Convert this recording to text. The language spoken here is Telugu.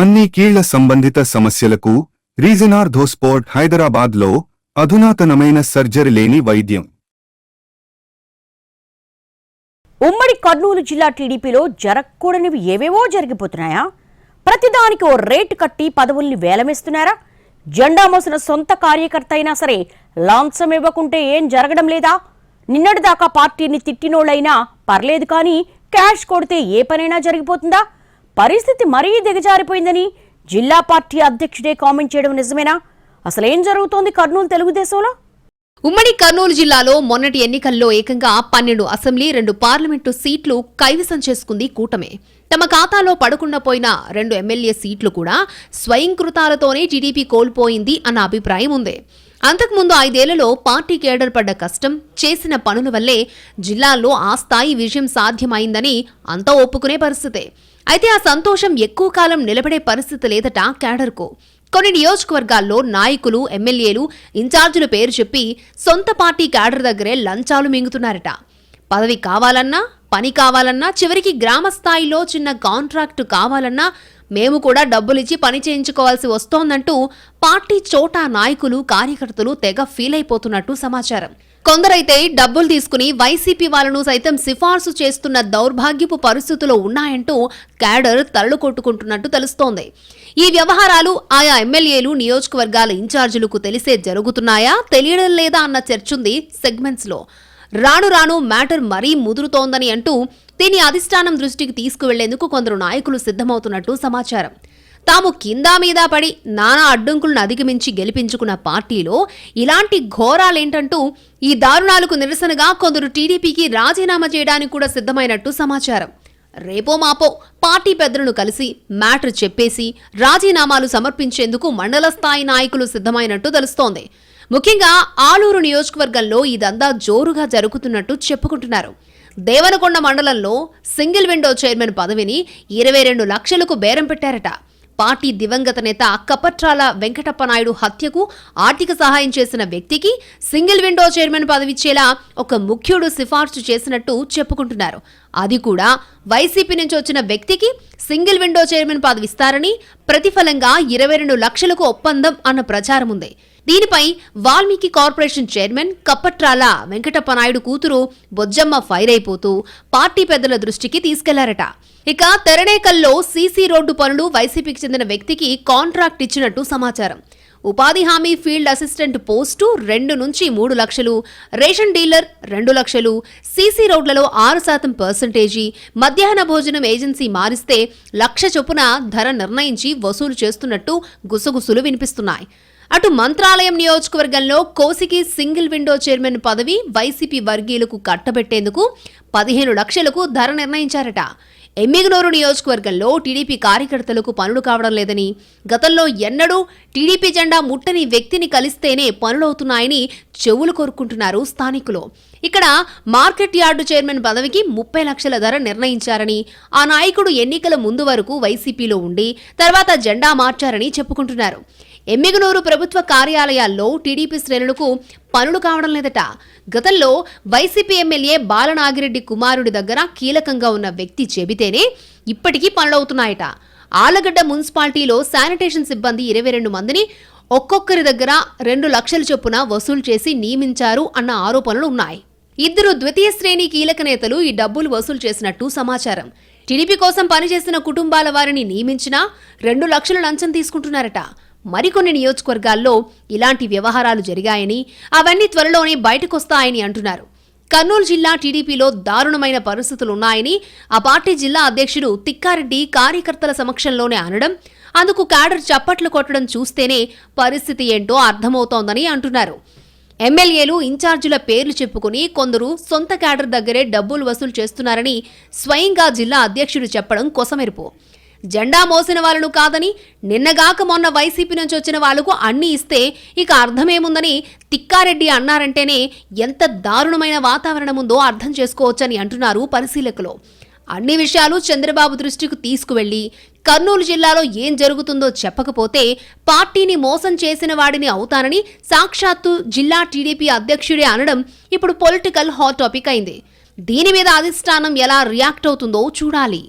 అన్ని కీళ్ల సంబంధిత సమస్యలకు రీజనార్థోస్పోర్ట్ హైదరాబాద్లో అధునాతనమైన సర్జరీ లేని వైద్యం. ఉమ్మడి కర్నూలు జిల్లా టీడీపీలో జరగకూడనివి ఏవేవో జరిగిపోతున్నాయా? ప్రతిదానికి ఓ రేటు కట్టి పదవుల్ని వేలమేస్తున్నారా? జెండా మోసిన సొంత కార్యకర్త అయినా సరే లాంఛం ఇవ్వకుంటే ఏం జరగడం లేదా? నిన్నటిదాకా పార్టీని తిట్టినోళ్ళైనా పర్లేదు, కానీ క్యాష్ కొడితే ఏ పనైనా జరిగిపోతుందా? పరిస్థితి మరీ దిగజారిపోయిందని జిల్లా పార్టీ అధ్యక్షుడే కామెంట్ చేయడం నిజమేనా? అసలేం జరుగుతోంది కర్నూలు తెలుగుదేశంలో? ఉమ్మడి కర్నూలు జిల్లాలో మొన్నటి ఎన్నికల్లో ఏకంగా 12 అసెంబ్లీ 2 పార్లమెంటు సీట్లు కైవసం చేసుకుంది కూటమే. తమ ఖాతాలో పడకుండా పోయిన 2 ఎమ్మెల్యే సీట్లు కూడా స్వయంకృతాలతోనే టీడీపీ కోల్పోయింది అన్న అభిప్రాయం ఉంది. అంతకుముందు 5 ఏళ్లలో పార్టీ కేడర్ పడ్డ కష్టం, చేసిన పనుల వల్లే జిల్లాల్లో ఆ స్థాయి విజయం సాధ్యమైందని అంతా ఒప్పుకునే పరిస్థితే. అయితే ఆ సంతోషం ఎక్కువ కాలం నిలబడే పరిస్థితి లేదట కేడర్కు. కొన్ని నియోజకవర్గాల్లో నాయకులు, ఎమ్మెల్యేలు, ఇన్ఛార్జీల పేరు చెప్పి సొంత పార్టీ క్యాడర్ దగ్గరే లంచాలు మింగుతున్నారట. పదవి కావాలన్నా, పని కావాలన్నా, చివరికి గ్రామ స్థాయిలో చిన్న కాంట్రాక్టు కావాలన్నా మేము కూడా డబ్బులిచ్చి పని చేయించుకోవాల్సి వస్తోందంటూ పార్టీ చోటా నాయకులు, కార్యకర్తలు తెగ ఫీల్ అయిపోతున్నట్టు సమాచారం. కొందరైతే డబ్బులు తీసుకుని వైసీపీ వాళ్లను సైతం సిఫార్సు చేస్తున్న దౌర్భాగ్యపు పరిస్థితులు ఉన్నాయంటూ క్యాడర్ తలలు కొట్టుకుంటున్నట్టు తెలుస్తోంది. ఈ వ్యవహారాలు ఆయా ఎమ్మెల్యేలు, నియోజకవర్గాల ఇన్ఛార్జీలకు తెలిసే జరుగుతున్నాయా, తెలియడం లేదా అన్న చర్చుంది సెగ్మెంట్స్ లో. రాను రాను మ్యాటర్ మరీ ముదురుతోందని అంటూ దీని అధిష్టానం దృష్టికి తీసుకువెళ్లేందుకు కొందరు నాయకులు సిద్ధమవుతున్నట్టు సమాచారం. తాము కిందా మీద పడి నానా అడ్డంకులను అధిగమించి గెలిపించుకున్న పార్టీలో ఇలాంటి ఘోరాలేంటంటూ ఈ దారుణాలకు నిరసనగా కొందరు టీడీపీకి రాజీనామా చేయడానికి కూడా సిద్ధమైనట్టు సమాచారం. రేపో మాపో పార్టీ పెద్దలను కలిసి మ్యాటర్ చెప్పేసి రాజీనామాలు సమర్పించేందుకు మండల స్థాయి నాయకులు సిద్ధమైనట్టు తెలుస్తోంది. ముఖ్యంగా ఆలూరు నియోజకవర్గంలో ఇదంతా జోరుగా జరుగుతున్నట్టు చెప్పుకుంటున్నారు. దేవనకొండ మండలంలో సింగిల్ విండో చైర్మన్ పదవిని 22 లక్షలకు బేరం పెట్టారట. పార్టీ దివంగత నేత కపట్రాల వెంకటప్పనాయుడు హత్యకు ఆర్థిక సహాయం చేసిన వ్యక్తికి సింగిల్ విండో చైర్మన్ పదవిచ్చేలా ఒక ముఖ్యుడు సిఫార్సు చేసినట్టు చెప్పుకుంటున్నారు. అది కూడా వైసీపీ నుంచి వచ్చిన వ్యక్తికి సింగిల్ విండో చైర్మన్ పదవిస్తారని, ప్రతిఫలంగా 22 లక్షలకు ఒప్పందం అన్న ప్రచారం ఉంది. దీనిపై వాల్మీకి కార్పొరేషన్ చైర్మన్ కప్పట్రాల వెంకటప్పనాయుడు కూతురు బొజ్జమ్మ ఫైర్ అయిపోతూ పార్టీ పెద్దల దృష్టికి తీసుకెళ్లారట. ఇక తెరణేకల్లో సీసీ రోడ్డు పనులు వైసీపీకి చెందిన వ్యక్తికి కాంట్రాక్ట్ ఇచ్చినట్టు సమాచారం. ఉపాధి హామీ ఫీల్డ్ అసిస్టెంట్ పోస్టు 2 నుంచి 3 లక్షలు, రేషన్ డీలర్ 2 లక్షలు, సీసీ రోడ్లలో 6% మధ్యాహ్న భోజనం ఏజెన్సీ మారిస్తే 1 లక్ష చొప్పున ధర నిర్ణయించి వసూలు చేస్తున్నట్టు గుసగుసులు వినిపిస్తున్నాయి. అటు మంత్రాలయం నియోజకవర్గంలో కోసికి సింగిల్ విండో చైర్మన్ పదవి వైసీపీ వర్గీయులకు కట్టబెట్టేందుకు 15 లక్షలకు ధర నిర్ణయించారట. ఎమ్మిగనూరు నియోజకవర్గంలో టీడీపీ కార్యకర్తలకు పనులు కావడం లేదని, గతంలో ఎన్నడూ టీడీపీ జెండా ముట్టని వ్యక్తిని కలిస్తేనే పనులవుతున్నాయని చెవులు కోరుకుంటున్నారు స్థానికులు. ఇక్కడ మార్కెట్ యార్డు చైర్మన్ పదవికి 30 లక్షల ధర నిర్ణయించారని, ఆ నాయకుడు ఎన్నికల ముందు వరకు వైసీపీలో ఉండి తర్వాత జెండా మార్చారని చెప్పుకుంటున్నారు. ఎమ్మిగనూరు ప్రభుత్వ కార్యాలయాల్లో టీడీపీ శ్రేణులకు పనులు కావడం లేదట. గతంలో వైసీపీ ఎమ్మెల్యే బాలనాగిరెడ్డి కుమారుడి దగ్గర కీలకంగా ఉన్న వ్యక్తి చెబితేనే ఇప్పటికీ పనులవుతున్నాయట. ఆలగడ్డ మున్సిపాలిటీలో శానిటేషన్ సిబ్బంది 22 మందిని ఒక్కొక్కరి దగ్గర 2 లక్షల చొప్పున వసూలు చేసి నియమించారు అన్న ఆరోపణలు ఉన్నాయి. 2 ద్వితీయ శ్రేణి కీలక నేతలు ఈ డబ్బులు వసూలు చేసినట్టు సమాచారం. టీడీపీ కోసం పనిచేసిన కుటుంబాల వారిని నియమించినా 2 లక్షలు లంచం తీసుకుంటున్నారట. మరికొన్ని నియోజకవర్గాల్లో ఇలాంటి వ్యవహారాలు జరిగాయని, అవన్నీ త్వరలోనే బయటకొస్తాయని అంటున్నారు. కర్నూలు జిల్లా టీడీపీలో దారుణమైన పరిస్థితులున్నాయని ఆ పార్టీ జిల్లా అధ్యక్షుడు తిక్కారెడ్డి కార్యకర్తల సమక్షంలోనే అనడం, అందుకు క్యాడర్ చప్పట్లు కొట్టడం చూస్తేనే పరిస్థితి ఏంటో అర్థమవుతోందని అంటున్నారు. ఎమ్మెల్యేలు, ఇన్ఛార్జీల పేర్లు చెప్పుకుని కొందరు సొంత క్యాడర్ దగ్గరే డబ్బులు వసూలు చేస్తున్నారని స్వయంగా జిల్లా అధ్యక్షుడు చెప్పడం కొసమెరుపు. జెండా మోసిన వాళ్ళను కాదని, నిన్నగాక మొన్న వైసీపీ నుంచి వచ్చిన వాళ్లకు అన్నీ ఇస్తే ఇక అర్థమేముందని తిక్కారెడ్డి అన్నారంటేనే ఎంత దారుణమైన వాతావరణం ఉందో అర్థం చేసుకోవచ్చని అంటున్నారు పరిశీలకులు. అన్ని విషయాలు చంద్రబాబు దృష్టికి తీసుకువెళ్లి కర్నూలు జిల్లాలో ఏం జరుగుతుందో చెప్పకపోతే పార్టీని మోసం చేసిన వాడిని అవుతానని సాక్షాత్తు జిల్లా టీడీపీ అధ్యక్షుడే అనడం ఇప్పుడు పొలిటికల్ హాట్ టాపిక్ అయింది. దీని మీద అధిష్టానం ఎలా రియాక్ట్ అవుతుందో చూడాలి.